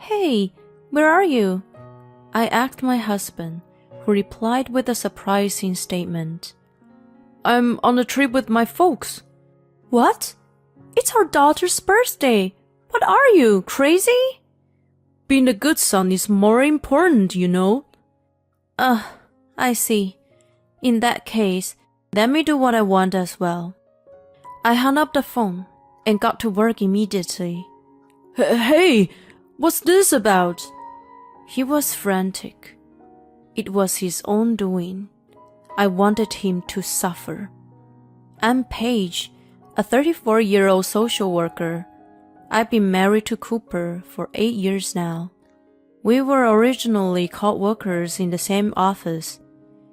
"Hey, where are you?" I asked my husband, who replied with a surprising statement. "I'm on a trip with my folks." "What? It's our daughter's birthday. What are you, crazy?" "Being a good son is more important, you know." I see. In that case, let me do what I want as well." I hung up the phone and got to work immediately. Hey, what's this about?" He was frantic. It was his own doing. I wanted him to suffer. I'm Paige, a 34-year-old social worker. I've been married to Cooper for 8 years now. We were originally co-workers in the same office.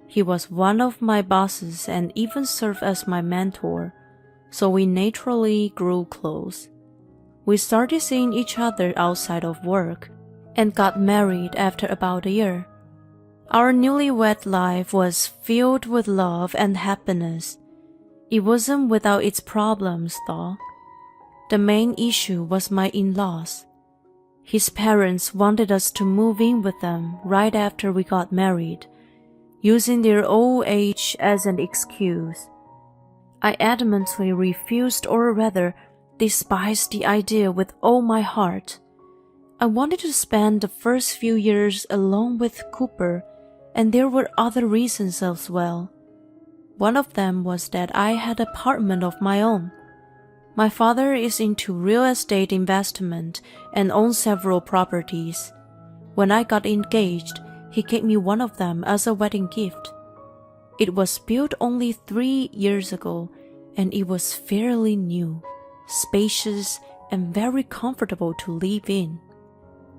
He was one of my bosses and even served as my mentor, so we naturally grew close. We started seeing each other outside of work and got married after about a year. Our newlywed life was filled with love and happiness. It wasn't without its problems, though. The main issue was my in-laws. His parents wanted us to move in with them right after we got married, using their old age as an excuse. I adamantly refused, or rather, despised the idea with all my heart. I wanted to spend the first few years alone with Cooper, and there were other reasons as well. One of them was that I had an apartment of my own. My father is into real estate investment and owns several properties. When I got engaged, he gave me one of them as a wedding gift. It was built only 3 years ago, and it was fairly new, spacious, and very comfortable to live in.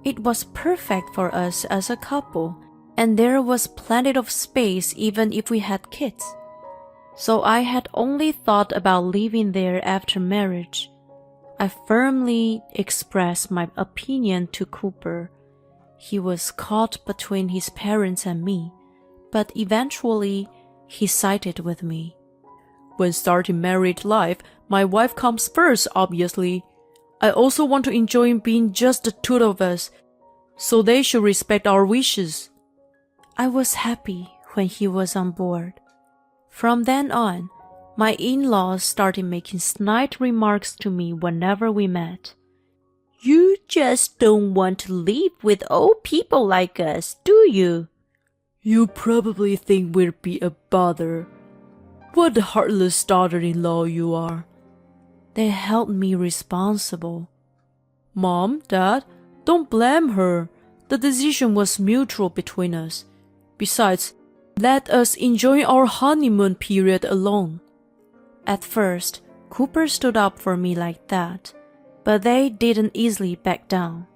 It was perfect for us as a couple, and there was plenty of space even if we had kids. So I had only thought about living there after marriage. I firmly expressed my opinion to Cooper. He was caught between his parents and me, but eventually he sided with me. "When starting married life, my wife comes first, obviously. I also want to enjoy being just the two of us, so they should respect our wishes." I was happy when he was on board. From then on, my in-laws started making snide remarks to me whenever we met. "You just don't want to live with old people like us, do you?" "You probably think we'd be a bother. What a heartless daughter-in-law you are." They held me responsible. "Mom, Dad, don't blame her. The decision was mutual between us. Besides, let us enjoy our honeymoon period alone." At first, Cooper stood up for me like that, but they didn't easily back down.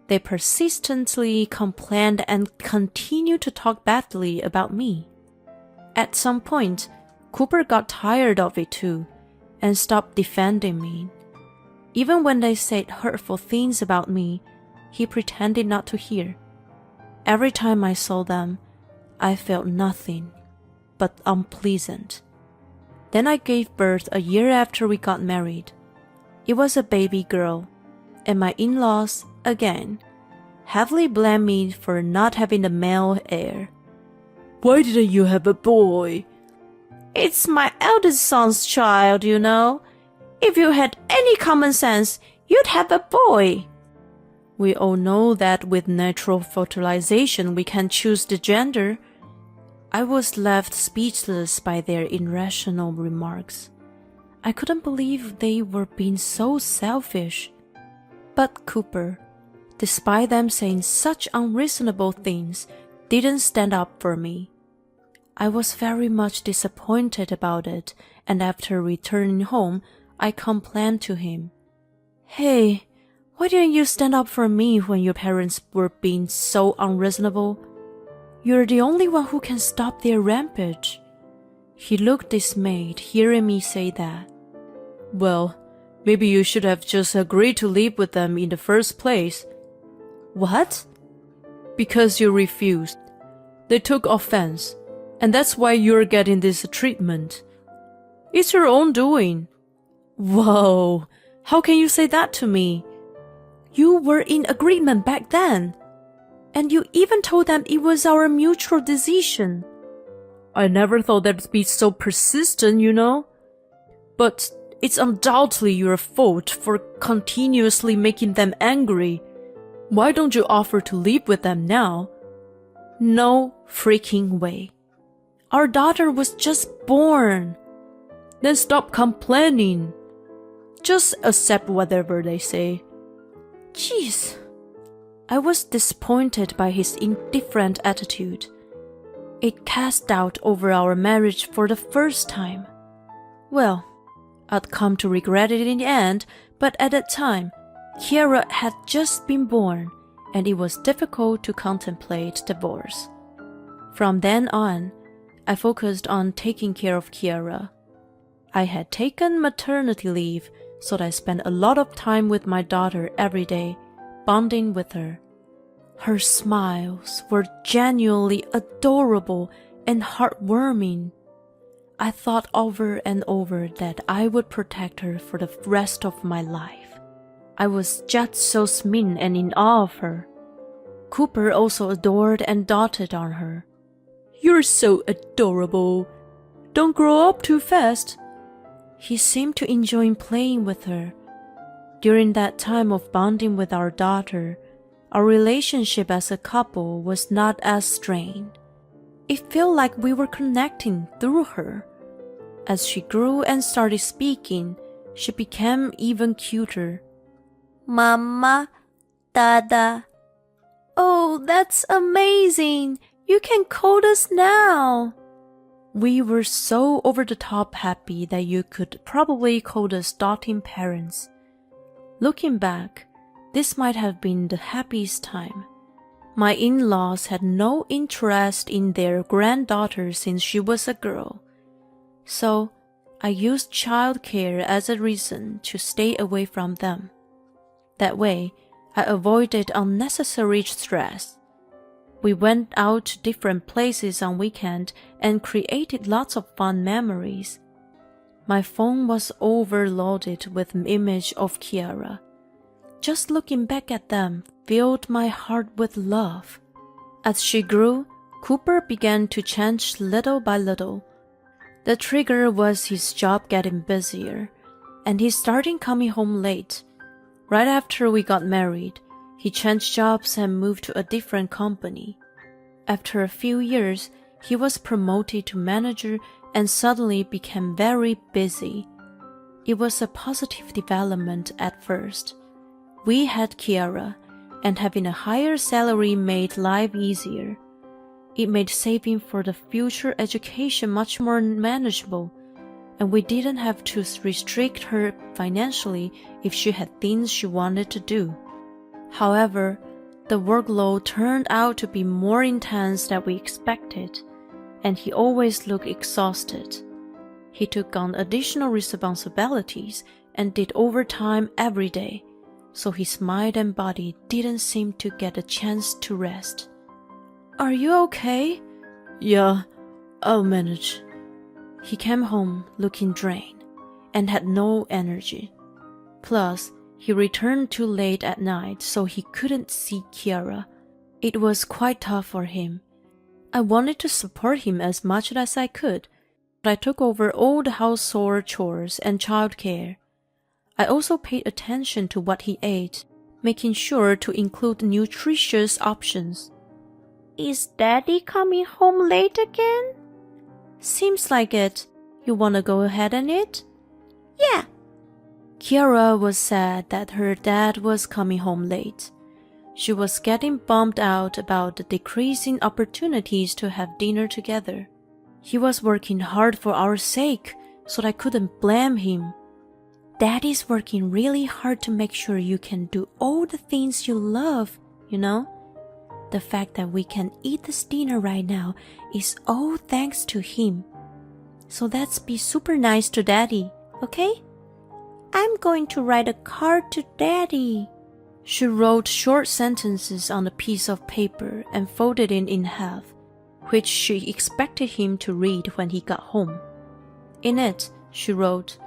They persistently complained and continued to talk badly about me. At some point, Cooper got tired of it too, and stopped defending me. Even when they said hurtful things about me, he pretended not to hear. Every time I saw them, I felt nothing but unpleasant. Then I gave birth a year after we got married. It was a baby girl, and my in-laws, again, heavily blamed me for not having a male heir. "Why didn't you have a boy?" "It's my eldest son's child, you know. If you had any common sense, you'd have a boy." We all know that with natural fertilization we can choose the gender. I was left speechless by their irrational remarks. I couldn't believe they were being so selfish. But Cooper, despite them saying such unreasonable things, didn't stand up for me. I was very much disappointed about it, and after returning home, I complained to him. "Hey, why didn't you stand up for me when your parents were being so unreasonable? You're the only one who can stop their rampage." He looked dismayed hearing me say that. "Well, maybe you should have just agreed to live with them in the first place." "What?" "Because you refused. They took offense, and that's why you're getting this treatment. It's your own doing." "Whoa, how can you say that to me?" You were in agreement back then. And you even told them it was our mutual decision. I never thought they'd be so persistent, you know. But it's undoubtedly your fault for continuously making them angry. Why don't you offer to live with them now? No freaking way. Our daughter was just born. Then stop complaining. Just accept whatever they say. Jeez. I was disappointed by his indifferent attitude. It cast doubt over our marriage for the first time. Well, I'd come to regret it in the end, but at that time, Kiara had just been born, and it was difficult to contemplate divorce. From then on, I focused on taking care of Kiara. I had taken maternity leave, so I spent a lot of time with my daughter every day, bonding with her. Her smiles were genuinely adorable and heartwarming. I thought over and over that I would protect her for the rest of my life. I was just so smitten and in awe of her. Cooper also adored and doted on her. You're so adorable. Don't grow up too fast. He seemed to enjoy playing with her. During that time of bonding with our daughter, our relationship as a couple was not as strained. It felt like we were connecting through her. As she grew and started speaking, she became even cuter. Mama, Dada. Oh, that's amazing. You can call us now. We were so over-the-top happy that you could probably call us doting parents. Looking back, this might have been the happiest time. My in-laws had no interest in their granddaughter since she was a girl. So, I used childcare as a reason to stay away from them. That way, I avoided unnecessary stress. We went out to different places on weekend and created lots of fun memories. My phone was overloaded with images of Kiara. Just looking back at them filled my heart with love. As she grew, Cooper began to change little by little. The trigger was his job getting busier, and he started coming home late. Right after we got married, he changed jobs and moved to a different company. After a few years, he was promoted to manager and suddenly became very busy. It was a positive development at first. We had Kiara, and having a higher salary made life easier. It made saving for the future education much more manageable, and we didn't have to restrict her financially if she had things she wanted to do. However, the workload turned out to be more intense than we expected, and he always looked exhausted. He took on additional responsibilities and did overtime every day, so his mind and body didn't seem to get a chance to rest. Are you okay? Yeah, I'll manage. He came home looking drained and had no energy. Plus, he returned too late at night, so he couldn't see Kiara. It was quite tough for him. I wanted to support him as much as I could, but I took over all the household chores and childcare. I also paid attention to what he ate, making sure to include nutritious options. Is Daddy coming home late again? Seems like it. You wanna go ahead and eat? Yeah. Kiara was sad that her dad was coming home late. She was getting bummed out about the decreasing opportunities to have dinner together. He was working hard for our sake, so I couldn't blame him. Daddy's working really hard to make sure you can do all the things you love, you know? The fact that we can eat this dinner right now is all thanks to him. So let's be super nice to Daddy, okay? I'm going to write a card to Daddy. She wrote short sentences on a piece of paper and folded it in half, which she expected him to read when he got home. In it, she wrote,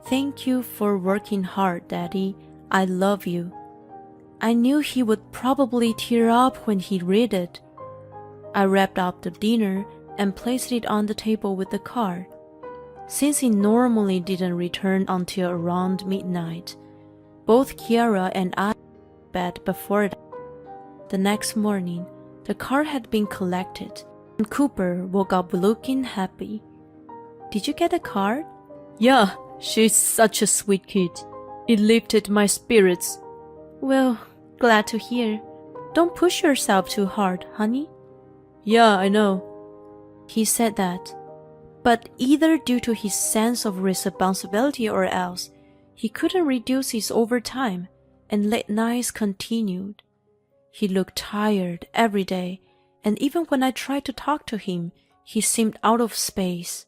"Thank you for working hard, Daddy. I love you." I knew he would probably tear up when he read it. I wrapped up the dinner and placed it on the table with the card. Since he normally didn't return until around midnight, both Kiara and I went to bed before that. The next morning, the card had been collected, and Cooper woke up looking happy. Did you get a card? Yeah, she's such a sweet kid. It lifted my spirits. Well, glad to hear. Don't push yourself too hard, honey. Yeah, I know. He said that, but either due to his sense of responsibility or else, he couldn't reduce his overtime, and late nights continued. He looked tired every day, and even when I tried to talk to him, he seemed out of space.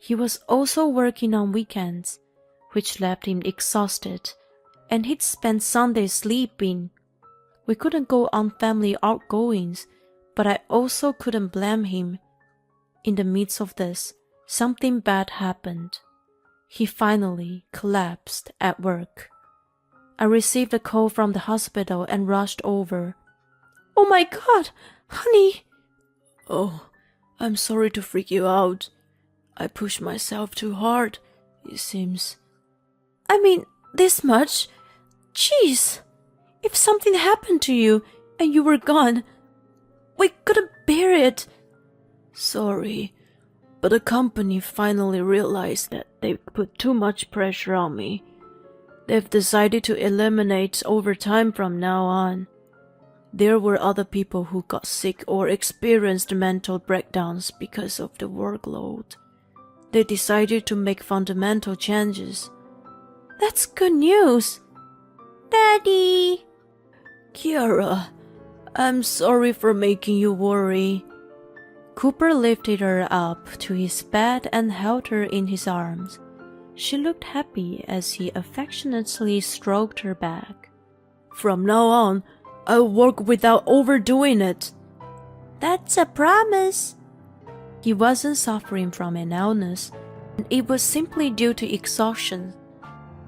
He was also working on weekends, which left him exhausted, and he'd spend Sundays sleeping. We couldn't go on family outgoings, but I also couldn't blame him. In the midst of this, something bad happened. He finally collapsed at work. I received a call from the hospital and rushed over. Oh my God, honey! Oh, I'm sorry to freak you out. I pushed myself too hard, it seems. I mean, this much? Jeez! If something happened to you and you were gone, we couldn't bear it. Sorry, but the company finally realized that they put too much pressure on me. They've decided to eliminate overtime from now on. There were other people who got sick or experienced mental breakdowns because of the workload. They decided to make fundamental changes. That's good news. Daddy! Kiara, I'm sorry for making you worry. Cooper lifted her up to his bed and held her in his arms. She looked happy as he affectionately stroked her back. From now on, I'll work without overdoing it. That's a promise. He wasn't suffering from an illness, and it was simply due to exhaustion.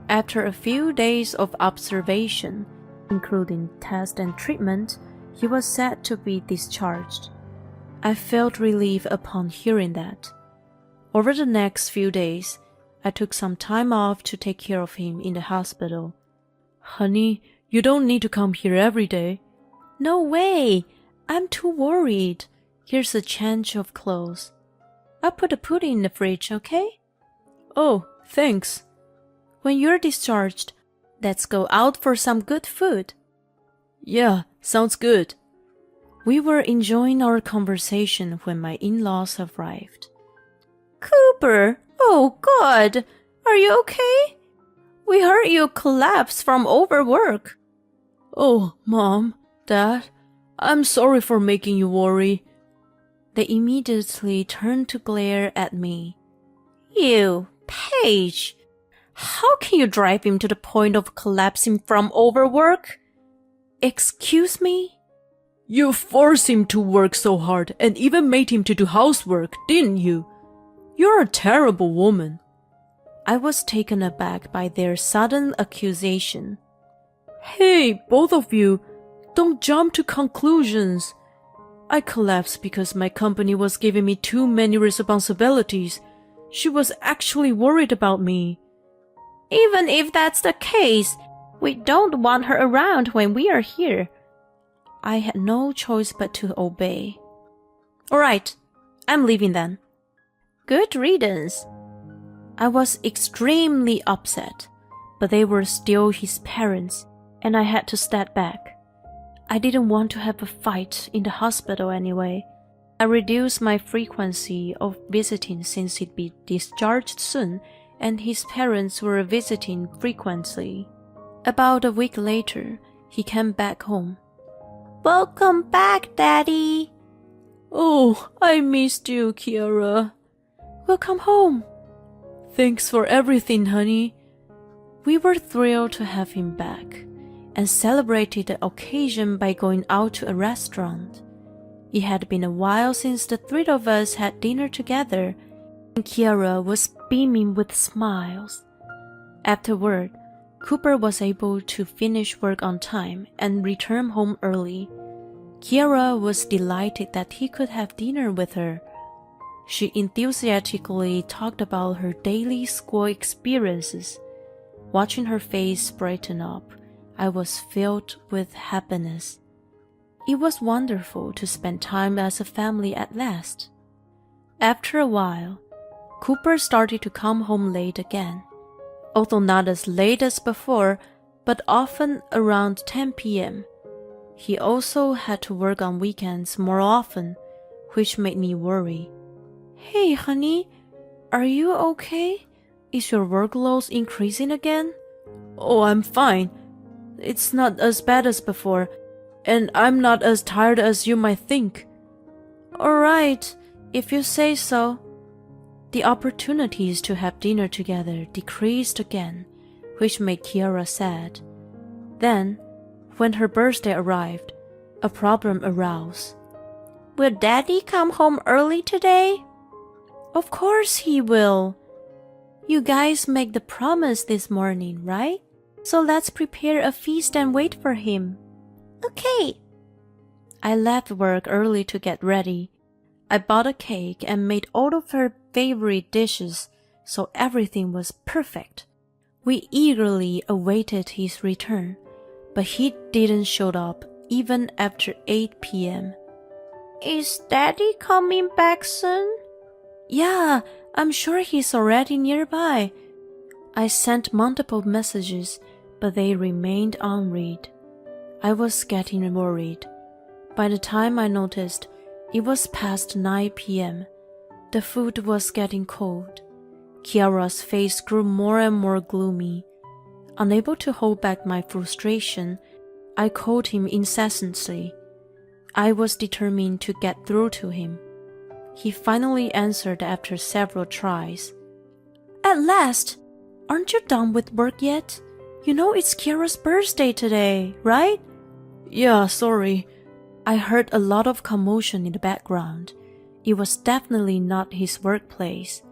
After a few days of observation, including test and treatment, he was said to be discharged. I felt relief upon hearing that. Over the next few days, I took some time off to take care of him in the hospital. Honey, you don't need to come here every day. No way! I'm too worried. Here's a change of clothes. I'll put the pudding in the fridge, okay? Oh, thanks. When you're discharged, let's go out for some good food. Yeah, sounds good. We were enjoying our conversation when my in-laws arrived. Cooper! Oh, God! Are you okay? We heard you collapse from overwork. Oh, Mom, Dad, I'm sorry for making you worry. They immediately turned to glare at me. You, Paige! How can you drive him to the point of collapsing from overwork? Excuse me? You forced him to work so hard and even made him to do housework, didn't you? You're a terrible woman. I was taken aback by their sudden accusation. Hey, both of you, don't jump to conclusions. I collapsed because my company was giving me too many responsibilities. She was actually worried about me. Even if that's the case, we don't want her around when we are here. I had no choice but to obey. All right, I'm leaving then. Good riddance. I was extremely upset, but they were still his parents, and I had to step back. I didn't want to have a fight in the hospital anyway. I reduced my frequency of visiting since he'd be discharged soon, and his parents were visiting frequently. About a week later, he came back home. Welcome back, Daddy. Oh, I missed you, Kiara. Welcome home. Thanks for everything, honey. We were thrilled to have him back and celebrated the occasion by going out to a restaurant. It had been a while since the three of us had dinner together, and Kiara was beaming with smiles. Afterward, Cooper was able to finish work on time and return home early. Kiara was delighted that he could have dinner with her. She enthusiastically talked about her daily school experiences. Watching her face brighten up, I was filled with happiness. It was wonderful to spend time as a family at last. After a while, Cooper started to come home late again. Although not as late as before, but often around 10 p.m. He also had to work on weekends more often, which made me worry. Hey, honey, are you okay? Is your workload increasing again? Oh, I'm fine. It's not as bad as before, and I'm not as tired as you might think. Alright, if you say so. The opportunities to have dinner together decreased again, which made Kiara sad. Then, when her birthday arrived, a problem arose. Will Daddy come home early today? Of course he will. You guys make the promise this morning, right? So let's prepare a feast and wait for him. Okay. I left work early to get ready. I bought a cake and made all of her favorite dishes, so everything was perfect. We eagerly awaited his return, but he didn't show up even after 8 p.m. Is Daddy coming back soon? Yeah, I'm sure he's already nearby. I sent multiple messages, but they remained unread. I was getting worried. By the time I noticed, it was past 9 p.m. The food was getting cold. Kiara's face grew more and more gloomy. Unable to hold back my frustration, I called him incessantly. I was determined to get through to him. He finally answered after several tries. At last! Aren't you done with work yet? You know it's Kiara's birthday today, right? Yeah, sorry. I heard a lot of commotion in the background. It was definitely not his workplace.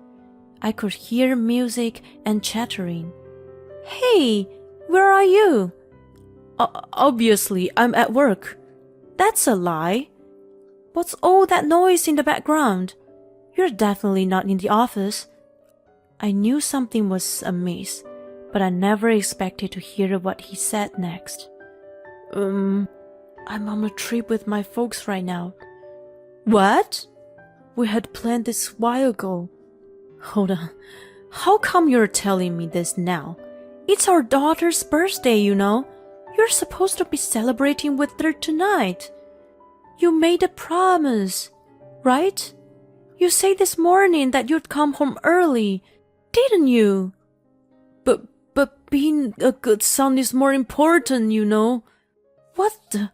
I could hear music and chattering. Hey, where are you? Obviously, I'm at work. That's a lie. What's all that noise in the background? You're definitely not in the office. I knew something was amiss, but I never expected to hear what he said next. I'm on a trip with my folks right now. What? We had planned this a while ago. Hold on. How come you're telling me this now? It's our daughter's birthday, you know. You're supposed to be celebrating with her tonight. You made a promise, right? You said this morning that you'd come home early, didn't you? But being a good son is more important, you know. What the?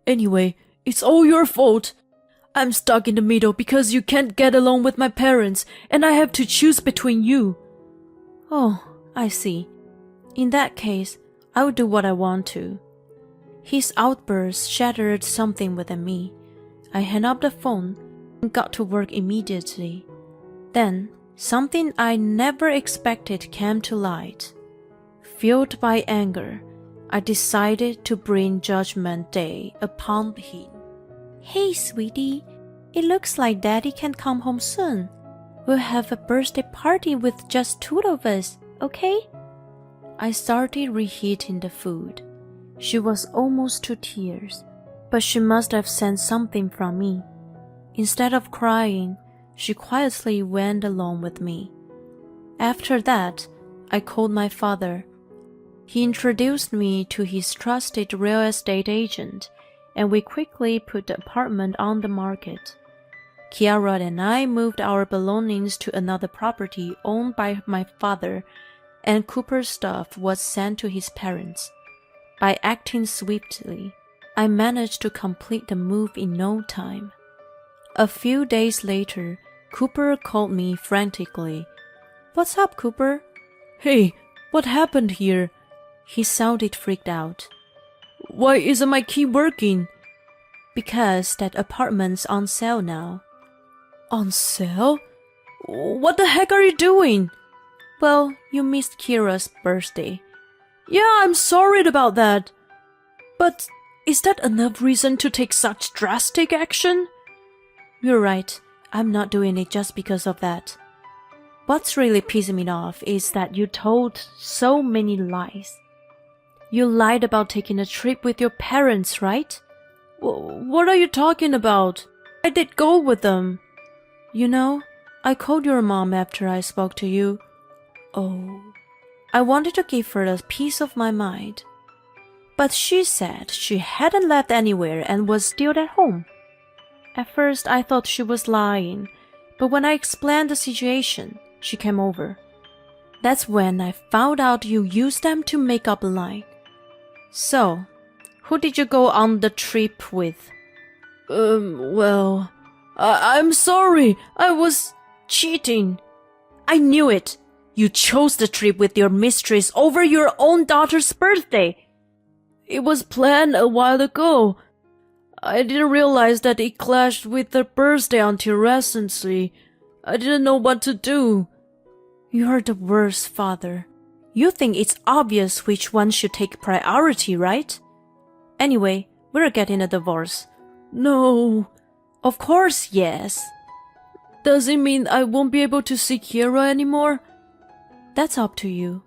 Anyway, it's all your fault. I'm stuck in the middle because you can't get along with my parents, and I have to choose between you. Oh, I see. In that case, I will do what I want to. His outburst shattered something within me. I hung up the phone and got to work immediately. Then, something I never expected came to light. Fueled by anger, I decided to bring Judgment Day upon him. Hey, sweetie, it looks like Daddy can come home soon. We'll have a birthday party with just two of us, okay? I started reheating the food. She was almost to tears, but she must have sensed something from me. Instead of crying, she quietly went along with me. After that, I called my father. He introduced me to his trusted real estate agent, and we quickly put the apartment on the market. Kiara and I moved our belongings to another property owned by my father, and Cooper's stuff was sent to his parents. By acting swiftly, I managed to complete the move in no time. A few days later, Cooper called me frantically. What's up, Cooper? Hey, what happened here? He sounded freaked out. Why isn't my key working? Because that apartment's on sale now. On sale? What the heck are you doing? Well, you missed Kira's birthday. Yeah, I'm sorry about that. But is that enough reason to take such drastic action? You're right. I'm not doing it just because of that. What's really pissing me off is that you told so many lies. You lied about taking a trip with your parents, right? What are you talking about? I did go with them. You know, I called your mom after I spoke to you. Oh, I wanted to give her a piece of my mind. But she said she hadn't left anywhere and was still at home. At first, I thought she was lying, but when I explained the situation, she came over. That's when I found out you used them to make up a lie. So, who did you go on the trip with? I'm sorry. I was cheating. I knew it. You chose the trip with your mistress over your own daughter's birthday. It was planned a while ago. I didn't realize that it clashed with her birthday until recently. I didn't know what to do. You're the worst father. You think it's obvious which one should take priority, right? Anyway, we're getting a divorce. No. Of course, yes. Does it mean I won't be able to see Kira anymore? That's up to you.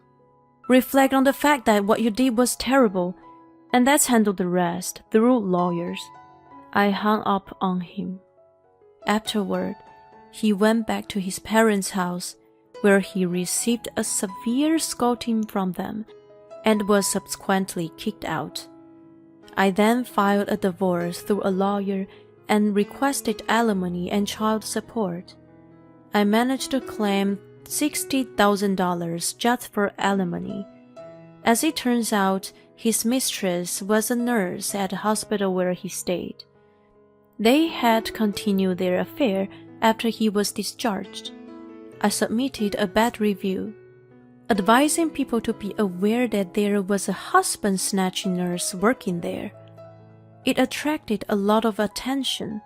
Reflect on the fact that what you did was terrible, and let's handle the rest through lawyers. I hung up on him. Afterward, he went back to his parents' house, where he received a severe scolding from them and was subsequently kicked out. I then filed a divorce through a lawyer and requested alimony and child support. I managed to claim $60,000 just for alimony. As it turns out, his mistress was a nurse at the hospital where he stayed. They had continued their affair after he was discharged. I submitted a bad review, advising people to be aware that there was a husband-snatching nurse working there. It attracted a lot of attention,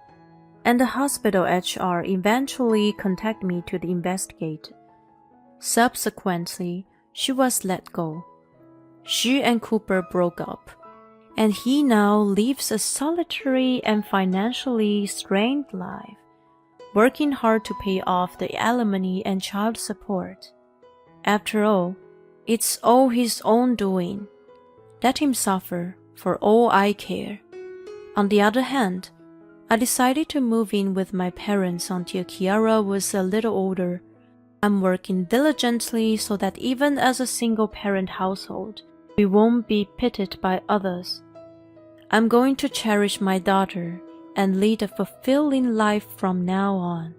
and the hospital HR eventually contacted me to investigate. Subsequently, she was let go. She and Cooper broke up, and he now lives a solitary and financially strained life, working hard to pay off the alimony and child support. After all, it's all his own doing. Let him suffer, for all I care. On the other hand, I decided to move in with my parents until Kiara was a little older. I'm working diligently so that even as a single-parent household, we won't be pitted by others. I'm going to cherish my daughter and lead a fulfilling life from now on.